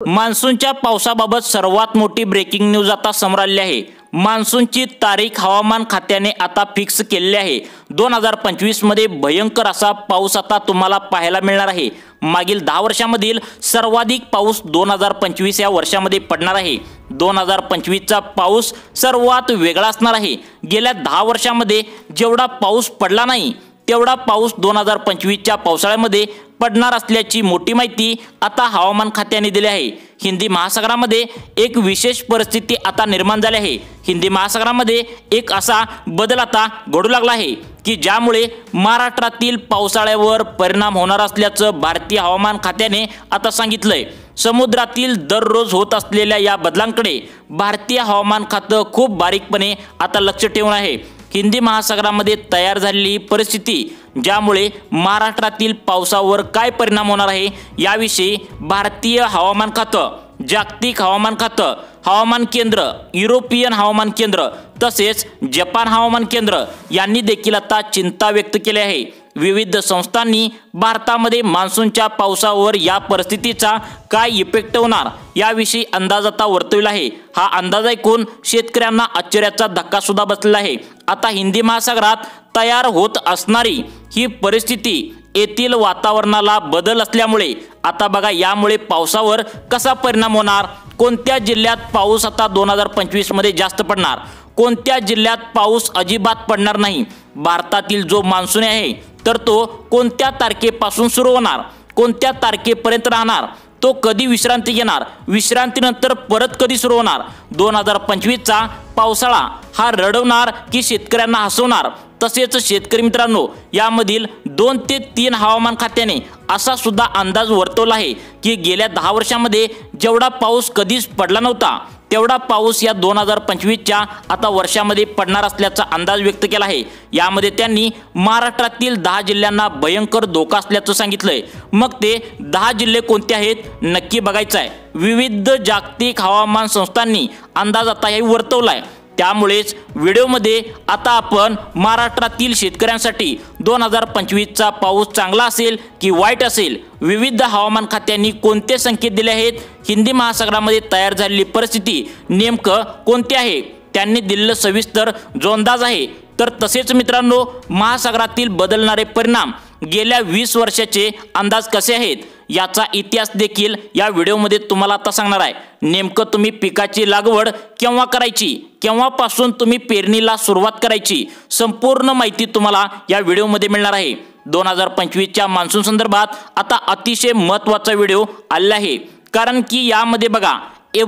मान्सूनच्या पावसाबाबत सर्वात मोठी ब्रेकिंग न्यूज आता समोर आली आहे। मान्सूनची तारीख हवामान खात्याने आता फिक्स केलेली आहे। 2025 मध्ये भयंकर असा पाऊस आता तुम्हाला पाहायला मिळणार आहे। मागील 10 वर्षांमधील सर्वाधिक पाऊस 2025 या वर्षामध्ये पडणार आहे। 2025 चा पाऊस सर्वात वेगळा असणार आहे। गेल्या 10 वर्षांमध्ये जेवढा पाऊस पडला नाही तेवढा पाऊस 2025 च्या पावसाळ्यामध्ये पडणार असल्याची मोठी माहिती आता हवामान खात्याने दिली आहे। हिंदी महासागरामध्ये एक विशेष परिस्थिती आता निर्माण झाली आहे। हिंदी महासागरामध्ये एक असा बदल आता घडू लागला आहे की ज्यामुळे महाराष्ट्रातील पावसाळ्यावर परिणाम होणार असल्याचं भारतीय हवामान खात्याने आता सांगितलंय। समुद्रातील दररोज होत असलेल्या या बदलांकडे भारतीय हवामान खातं खूप बारीकपणे आता लक्ष ठेवून आहे। हिंदी महासागरामध्ये तयार झालेली परिस्थिती ज्यामुळे महाराष्ट्रातील पावसावर काय परिणाम होणार आहे याविषयी भारतीय हवामान खातं, जागतिक हवामान खातं, हवामान केंद्र, युरोपियन हवामान केंद्र तसेच जपान हवामान केंद्र यांनी देखील आता चिंता व्यक्त केली आहे। विविध संस्थांनी भारतामध्ये मान्सूनच्या पावसावर या परिस्थितीचा काय इफेक्ट होणार याविषयी अंदाज आता वर्तवला आहे। हा अंदाज ऐकून शेतकऱ्यांना आश्चर्याचा धक्का सुद्धा बसलेला आहे। आता हिंदी महासागरात तयार होत असणारी ही परिस्थिती येथील वातावरणाला बदल असल्यामुळे आता बघा यामुळे पावसावर कसा परिणाम होणार, कोणत्या जिल्ह्यात पाऊस आता 2025 मध्ये जास्त पडणार, कोणत्या जिल्ह्यात पाऊस अजिबात पडणार नाही, भारतातील जो मान्सून आहे तर तो कोणत्या तारखेपासून सुरू होणार, कोणत्या तारखेपर्यंत राहणार, तो कधी विश्रांती घेणार, विश्रांतीनंतर परत कधी सुरू होणार, 2025 चा पावसाळा हा रडवणार की शेतकऱ्यांना हसवणार, तसेच शेतकरी मित्रांनो यामधील 2 ते 3 हवामान खात्याने असा सुद्धा अंदाज वर्तवला आहे की गेल्या 10 वर्षांमध्ये जेवढा पाऊस कधीच पडला नव्हता तेवढा पाऊस या 2025 च्या आता वर्षामध्ये पडणार असल्याचा अंदाज व्यक्त केला आहे। यामध्ये त्यांनी महाराष्ट्रातील 10 जिल्ह्यांना भयंकर धोका असल्याचं सांगितलंय। मग ते 10 जिल्हे कोणते आहेत नक्की बघायचं आहे। विविध जागतिक हवामान संस्थांनी अंदाज आता हे वर्तवलाय। त्यामुळेच व्हिडिओमध्ये आता आपण महाराष्ट्रातील शेतकऱ्यांसाठी 2025 चा पाऊस चांगला असेल की वाईट असेल, विविध हवामान खात्यांनी कोणते संकेत दिले आहेत, हिंदी महासागरामध्ये तयार झालेली परिस्थिती नेमकं कोणती आहे त्यांनी दिलेलं सविस्तर जो अंदाज आहे तर तसेच मित्रांनो महासागरातील बदलणारे परिणाम गेल्या 20 वर्षाचे अंदाज कसे आहेत याचा इतिहास देखील या व्हिडिओमध्ये तुम्हाला आता सांगणार आहे। नेमकं तुम्ही पिकाची लागवड केव्हा करायची, केव्हापासून तुम्ही पेरणीला सुरुवात करायची, संपूर्ण माहिती तुम्हाला या व्हिडिओमध्ये मिळणार आहे। 2025 च्या मान्सून संदर्भात आता अतिशय महत्त्वाचा व्हिडिओ आलेला आहे, कारण की यामध्ये बघा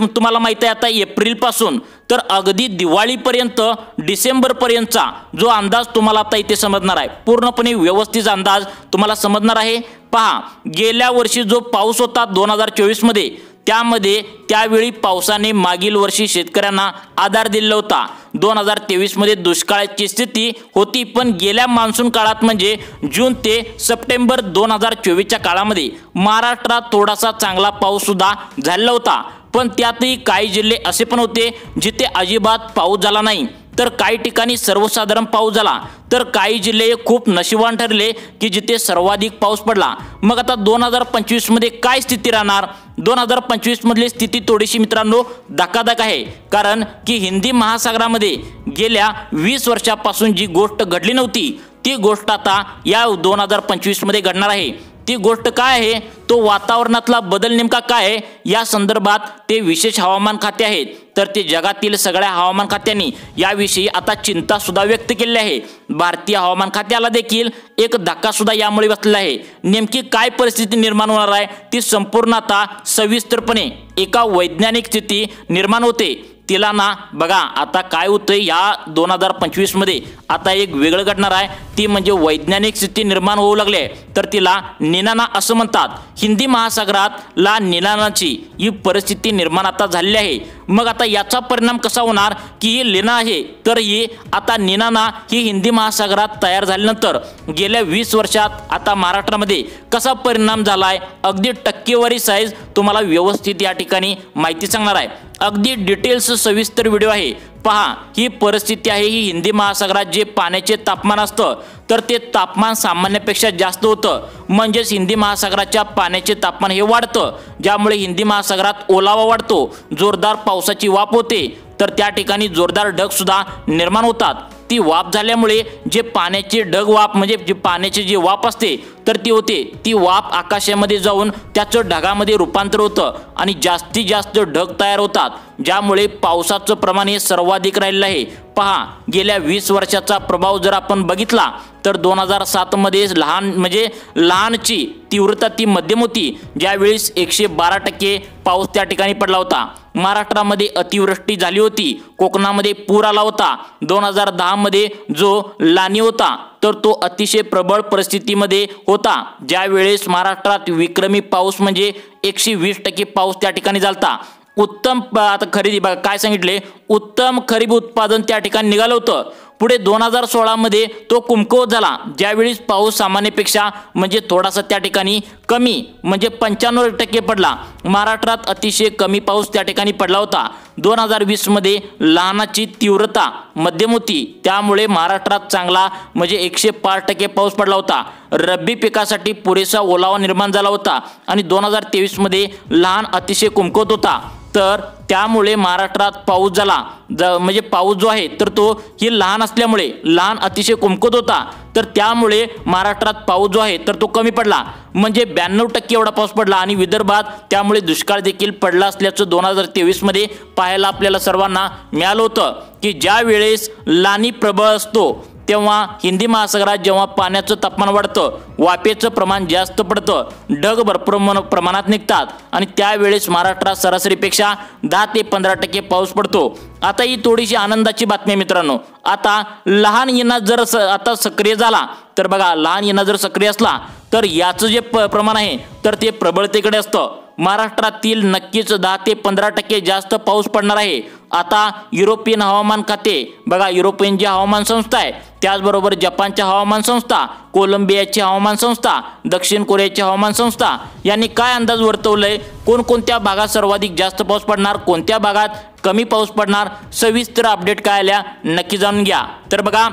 तुम्हाला माहिती आहे आता एप्रिल पासून तर अगदी दिवाळीपर्यंत डिसेंबरपर्यंतचा जो अंदाज तुम्हाला आता इथे समजणार आहे, पूर्णपणे व्यवस्थित अंदाज तुम्हाला समजणार आहे। पहा गेल्या वर्षी जो पाऊस होता 2024 मध्ये त्यामध्ये त्यावेळी पावसाने मागील वर्षी शेतकऱ्यांना आधार दिला होता। 2023 मध्ये दुष्काळाची स्थिती होती, पण गेल्या मान्सून काळात म्हणजे जून ते सप्टेंबर 2024 च्या काळामध्ये महाराष्ट्रात थोडासा चांगला पाऊस सुद्धा झाला होता। पण त्यातही काही जिल्हे असे पण होते जिथे अजिबात पाऊस झाला नाही, तर काही ठिकाणी सर्वसाधारण पाऊस झाला, तर काही जिल्हे खूप नशिबवान ठरले की जिथे सर्वाधिक पाऊस पडला। मग आता 2025 मध्ये काय स्थिती राहणार, 2025 मधली स्थिती थोडीशी मित्रांनो धक्कादायक आहे, कारण की हिंदी महासागरामध्ये गेल्या 20 वर्षापासून जी गोष्ट घडली नव्हती ती गोष्ट आता या 2025 मध्ये घडणार आहे। ती गोष्ट काय आहे, तो वातावरणातला बदल नेमका काय आहे या संदर्भात ते विशेष हवामान खाते आहेत, तर ते जगातील सगळ्या हवामान खात्यांनी याविषयी आता चिंता सुद्धा व्यक्त केली आहे। भारतीय हवामान खात्याला देखील एक धक्का सुद्धा यामुळे बसलेला आहे। नेमकी काय परिस्थिती निर्माण होणार आहे ती संपूर्ण आता सविस्तरपणे एका वैज्ञानिक स्थिती निर्माण होते तिला ना बघा आता काय होतंय या 2025 मध्ये आता एक वेगळं घडणार आहे, ती म्हणजे वैज्ञानिक स्थिती निर्माण होऊ लागली आहे, तर तिला निनाना असं म्हणतात। हिंदी महासागरात ला निनानाची ही परिस्थिती निर्माण आता झालेली आहे। मग आता याचा परिणाम कसा होणार की ही लेना आहे तर ही आता निनाना ही हिंदी महासागरात तयार झाल्यानंतर गेल्या 20 वर्षात आता महाराष्ट्रामध्ये कसा परिणाम झालाय अगदी टक्केवारी साईज तुम्हाला व्यवस्थित या ठिकाणी माहिती सांगणार आहे। अगदी डिटेल्स सविस्तर व्हिडिओ आहे पहा। ही परिस्थिती आहे ही हिंदी महासागरात जे पाण्याचे तापमान असतं तर ते तापमान सामान्यपेक्षा जास्त होतं, म्हणजेच हिंदी महासागराच्या पाण्याचे तापमान हे वाढतं, ज्यामुळे हिंदी महासागरात ओलावा वाढतो, जोरदार पावसाची वाफ होते, तर त्या ठिकाणी जोरदार ढग सुद्धा निर्माण होतात। ती वाफ झाल्यामुळे जे पाण्याचे ढग वाफ म्हणजे जे पाण्याची जी वाफ असते तर ती होते, ती वाफ आकाशामध्ये जाऊन त्याचं ढगामध्ये रूपांतर होतं आणि जास्तीत जास्त ढग तयार होतात, ज्यामुळे पावसाचं प्रमाण हे सर्वाधिक राहिलं आहे। पहा, गेल्या 20 वर्षाचा प्रभाव जर आपण बघितला तर 2007 मध्ये लहानची तीव्रता ती मध्यम होती, ज्यावेळेस 112% पाऊस त्या ठिकाणी पडला होता। महाराष्ट्रामध्ये अतिवृष्टी झाली होती, कोकणामध्ये पूर आला होता। 2010 मध्ये जो लानी होता तर तो अतिशय प्रबळ परिस्थितीमध्ये होता, ज्यावेळेस महाराष्ट्रात विक्रमी पाऊस म्हणजे 120% पाऊस त्या ठिकाणी झालता। उत्तम आता खरेदी बघा काय सांगितले, उत्तम खरीप उत्पादन त्या ठिकाणी निघालं होतं। पुढे 2016 मध्ये तो कमकुवत झाला, ज्यावेळी पाऊस सामान्यपेक्षा म्हणजे थोडासा त्या ठिकाणी कमी म्हणजे 95% पडला। महाराष्ट्रात अतिशय कमी पाऊस त्या ठिकाणी पडला होता। 2020 मध्ये लहानाची तीव्रता मध्यम होती, त्यामुळे महाराष्ट्रात चांगला म्हणजे 105% पाऊस पडला होता। रब्बी पिकासाठी पुरेसा ओलावा निर्माण झाला होता आणि 2023 मध्ये लहान अतिशय कमकुवत होता, तर त्यामुळे महाराष्ट्रात पाऊस झाला म्हणजे पाऊस जो आहे तर तो ही लहान असल्यामुळे लहान अतिशय कमकुवत होता, तर त्यामुळे महाराष्ट्रात पाऊस जो आहे तर तो कमी पडला म्हणजे 92% एवढा पाऊस पडला आणि विदर्भात त्यामुळे दुष्काळ देखील पडला असल्याचं 2023 मध्ये पाहायला आपल्याला सर्वांना मिळालं होतं की ज्या वेळेस लानी प्रबळ असतो तेव्हा हिंदी महासागरात जेव्हा पाण्याचं तापमान वाढतं, वाफेचं प्रमाण जास्त पडतं, ढग भरपूर प्रमाणात निघतात आणि त्यावेळेस महाराष्ट्रात सरासरीपेक्षा 10 ते 15% पाऊस पडतो। आता ही थोडीशी आनंदाची बातमी मित्रांनो, आता लहान येना जर आता सक्रिय झाला तर बघा, लहान येना जर सक्रिय असला तर याचं जे प्रमाण आहे तर ते प्रबळतेकडे असतं। महाराष्ट्रातील नक्कीच 10 ते 15% जास्त पाऊस पडणार आहे। आता युरोपियन हवामान खाते बघा, युरोपियन जी हवामान संस्था आहे, त्याचबरोबर जपानच्या हवामान संस्था, कोलंबियाची हवामान संस्था, दक्षिण कोरियाची हवामान संस्था यांनी काय अंदाज वर्तवलाय, कोणकोणत्या भागात सर्वाधिक जास्त पाऊस पडणार, कोणत्या भागात कमी पाऊस पडणार, सविस्तर अपडेट काय आल्या नक्की जाणून घ्या। तर बघा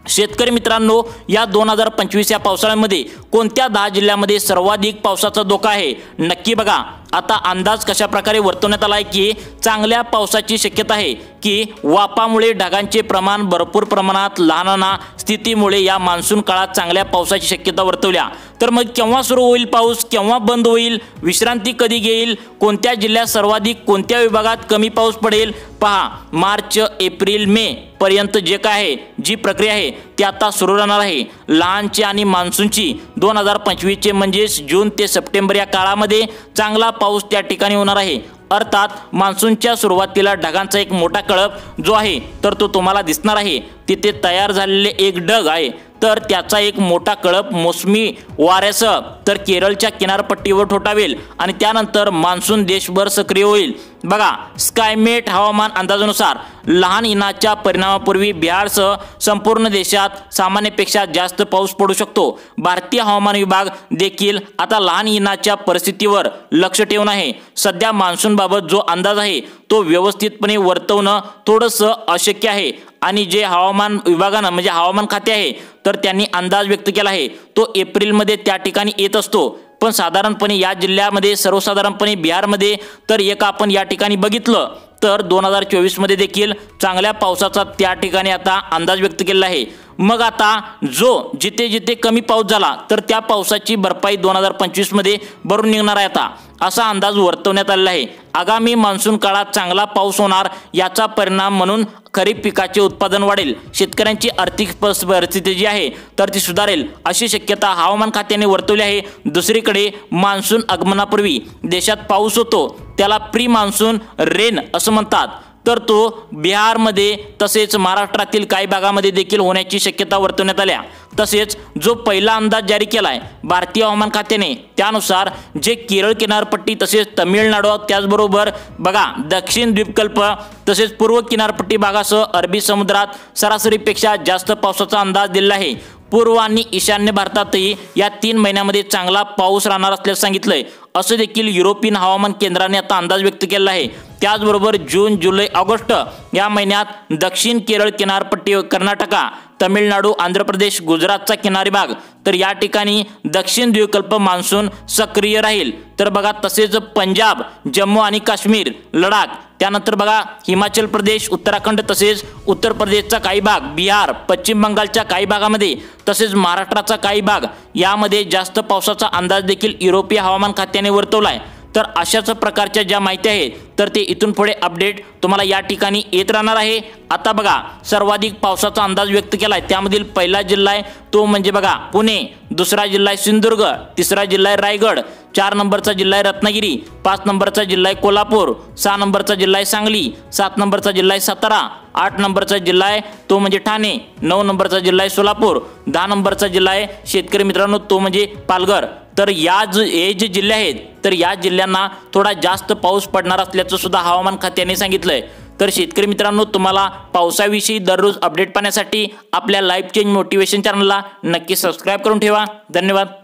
शेतकरी मित्रांनो, या 2025 या पावसाळ्यामध्ये कोणत्या 10 जिल्ह्यामध्ये सर्वाधिक पावसाचा धोका आहे नक्की बघा। आता अंदाज कशा प्रकारे वर्तवण्यात आला आहे की चांगल्या पावसाची शक्यता आहे की वाफामुळे ढगांचे प्रमाण भरपूर प्रमाणात लहानना स्थितीमुळे या मान्सून काळात चांगल्या पावसाची शक्यता वर्तवल्या। तर मग केव्हा सुरू होईल पाऊस, केव्हा बंद होईल, विश्रांती कधी घेईल, कोणत्या जिल्ह्यात सर्वाधिक कोणत्या विभागात कमी पाऊस पडेल, पहा मार्च एप्रिल मे पर्यंत जे काय आहे जी प्रक्रिया आहे ती आता सुरू राहणार आहे। लहानची आणि मान्सूनची 2025 चे म्हणजेच जून ते सप्टेंबर या काळामध्ये चांगला पाऊस त्या ठिकाणी होणार आहे। अर्थात मान्सूनच्या सुरुवातीला ढगांचा एक मोठा कळप जो आहे तर तो तुम्हाला दिसणार आहे, तिथे तयार झालेले एक ढग आहे तर त्याचा एक मोठा कळप मोसमी वाऱ्यासह तर केरळच्या किनारपट्टीवर ठोठावेल आणि त्यानंतर मान्सून देशभर सक्रिय होईल। बघा स्कायमेट हवामान अंदाजानुसार लहान इनाच्या परिणामापूर्वी बिहारसह संपूर्ण देशात सामान्यपेक्षा जास्त पाऊस पडू शकतो। भारतीय हवामान विभाग देखील आता लहान इनाच्या परिस्थितीवर लक्ष ठेवून आहे। सध्या मान्सून बाबत जो अंदाज आहे तो व्यवस्थितपणे वर्तवणं थोडंसं अशक्य आहे आणि जे हवामान विभागानं म्हणजे हवामान खाते आहे तर त्यांनी अंदाज व्यक्त केला आहे तो एप्रिलमध्ये त्या ठिकाणी येत असतो, पण साधारणपणे या जिल्ह्यामध्ये सर्वसाधारणपणे बिहारमध्ये तर एक आपण या ठिकाणी बघितलं तर 2024 मध्ये देखील चांगल्या पावसाचा त्या ठिकाणी आता अंदाज व्यक्त केला आहे। मग आता जो जिथे जिथे कमी पाऊस झाला तर त्या पावसाची भरपाई 2025 मध्ये भरून निघणार आहे आता असा अंदाज वर्तवण्यात आलेला आहे। आगामी मान्सून काळात चांगला पाऊस होणार याचा परिणाम म्हणून खरीप पिकाचे उत्पादन वाढेल, शेतकऱ्यांची आर्थिक परिस्थिती जी आहे तर ती सुधारेल अशी शक्यता हवामान खात्याने वर्तवली आहे। दुसरीकडे मान्सून आगमनापूर्वी देशात पाऊस होतो त्याला प्री मान्सून रेन असं म्हणतात, तर तो बिहारमध्ये तसेच महाराष्ट्रातील काही भागामध्ये देखील होण्याची शक्यता वर्तवण्यात आल्या। तसेच जो पहिला अंदाज जारी केलाय भारतीय हवामान खात्याने त्यानुसार जे केरळ किनारपट्टी तसेच तमिळनाडू त्याचबरोबर बघा दक्षिण द्वीपकल्प तसेच पूर्व किनारपट्टी भागासह अरबी समुद्रात सरासरीपेक्षा जास्त पावसाचा अंदाज दिला आहे। पूर्व आणि ईशान्य भारतातही या 3 महिन्यामध्ये चांगला पाऊस राहणार असल्याचं सांगितलंय, असं देखील युरोपियन हवामान केंद्राने आता अंदाज व्यक्त केला आहे। त्याचबरोबर जून, जुलै, ऑगस्ट या महिन्यात दक्षिण केरळ किनारपट्टी, कर्नाटका, तमिळनाडू, आंध्र प्रदेश, गुजरातचा किनारी भाग, तर या ठिकाणी दक्षिण द्वीपकल्प मान्सून सक्रिय राहील। तर बघा तसेच पंजाब, जम्मू आणि काश्मीर, लडाख, त्यानंतर बघा हिमाचल प्रदेश, उत्तराखंड तसेच उत्तर प्रदेशचा काही भाग, बिहार, पश्चिम बंगालच्या काही भागामध्ये तसेच महाराष्ट्राचा काही भाग यामध्ये जास्त पावसाचा अंदाज देखील युरोपीय हवामान खात्याने वर्तवला आहे। तर अशाच प्रकारच्या ज्या माहिती आहेत तर ते इथून पुढे अपडेट तुम्हाला या ठिकाणी येत राहणार आहे। आता बघा सर्वाधिक पावसाचा अंदाज व्यक्त केला आहे त्यामधील पहिला जिल्हा आहे तो म्हणजे बघा पुणे, दुसरा जिल्हा आहे सिंधुदुर्ग, तिसरा जिल्हा आहे रायगड, 4 नंबरचा जिल्हा आहे रत्नागिरी, 5 नंबरचा जिल्हा आहे कोल्हापूर, 6 नंबरचा जिल्हा आहे सांगली, 7 नंबरचा जिल्हा आहे सातारा, 8 नंबरचा जिल्हा आहे तो म्हणजे ठाणे, 9 नंबरचा जिल्हा आहे सोलापूर, 10 नंबरचा जिल्हा आहे शेतकरी मित्रांनो तो म्हणजे पालघर। तर हे जे जिल्हे आहेत तर या जिल्ह्यांना थोडा जास्त पाऊस पडणार असल्याचं सुद्धा हवामान खात्याने सांगितलंय। तर शेतकरी मित्रांनो तुम्हाला पावसाविषयी दररोज अपडेट पाहण्यासाठी आपल्या लाईफ चेंज मोटिवेशन चॅनलला नक्की सबस्क्राईब करून ठेवा। धन्यवाद।